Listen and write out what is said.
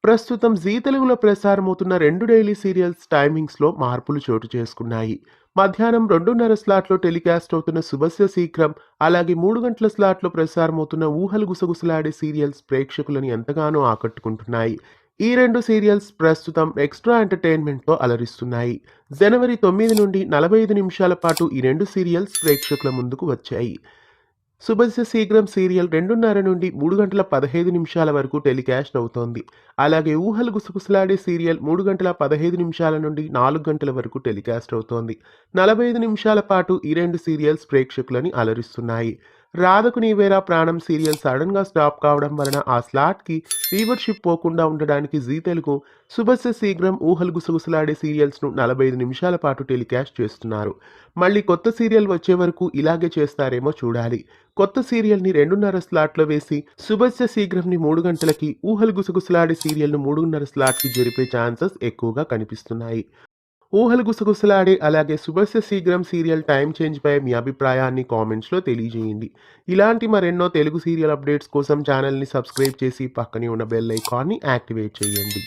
ప్రస్తుతం జీ తెలుగులో ప్రసారమవుతున్న 2 daily serials టైమింగ్స్‌లో మార్పులు చోటు చేసుకున్నాయి. మధ్యాహ్నం 2:30 స్లాట్‌లో టెలికాస్ట్ అవుతున్న 'శుభస్య శీఘ్రం', అలాగే 3 గంటల స్లాట్‌లో ప్రసారమవుతున్న 'ఊహలు గుసగుసలాడే' సీరియల్స్ ప్రేక్షకులను ఎంతగానో ఆకట్టుకుంటున్నాయి. ఈ 2 సీరియల్స్ ప్రస్తుతం ఎక్స్‌ట్రా ఎంటర్‌టైన్‌మెంట్‌తో అలరిస్తున్నాయి. జనవరి 9 నుండి 45 నిమిషాల పాటు ఈ 2 సీరియల్స్ ప్రేక్షకుల ముందుకు వచ్చాయి. 'శుభస్య శీఘ్రం' సీరియల్ 2:30 నుండి 3 గంటల 15 నిమిషాల వరకు టెలికాస్ట్ అవుతోంది. అలాగే 'ఊహలు గుసగుసలాడే' సీరియల్ 3 గంటల 15 నిమిషాల నుండి 4 గంటల వరకు టెలికాస్ట్ అవుతోంది. 45 నిమిషాల పాటు ఈ 2 సీరియల్స్ ప్రేక్షకులని అలరిస్తున్నాయి. 'రాధకు నీవేరా ప్రాణం' సీరియల్ సడన్‌గా స్టాప్ కావడం వలన ఆ స్లాట్‌కి వ్యూవర్‌షిప్ పోకుండా ఉండడానికి జీ తెలుగు 'శుభస్య శీఘ్రం', 'ఊహలు గుసగుసలాడే' సీరియల్స్‌ను 45 నిమిషాల పాటు టెలికాస్ట్ చేస్తున్నారు. మళ్ళీ కొత్త సీరియల్ వచ్చే వరకు ఇలాగే చేస్తారేమో చూడాలి. కొత్త సీరియల్‌ని 2:30 స్లాట్‌లో వేసి 'శుభస్య శీఘ్రం'ని 3 గంటలకి, 'ఊహలు గుసగుసలాడే' సీరియల్‌ను 3:30 స్లాట్‌కి జరిపే ఛాన్సెస్ ఎక్కువగా కనిపిస్తున్నాయి. 'ఊహలు గుసగుసలాడే' అలాగే 'శుభస్య శీఘ్రం' సీరియల్ టైమ్ చేంజ్‌పై మీ అభిప్రాయాన్ని కామెంట్స్‌లో తెలియజేయండి. ఇలాంటి మరెన్నో తెలుగు సీరియల్ అప్డేట్స్ కోసం ఛానల్‌ని సబ్స్క్రైబ్ చేసి పక్కనే ఉన్న బెల్ ఐకాన్‌ని యాక్టివేట్ చేయండి.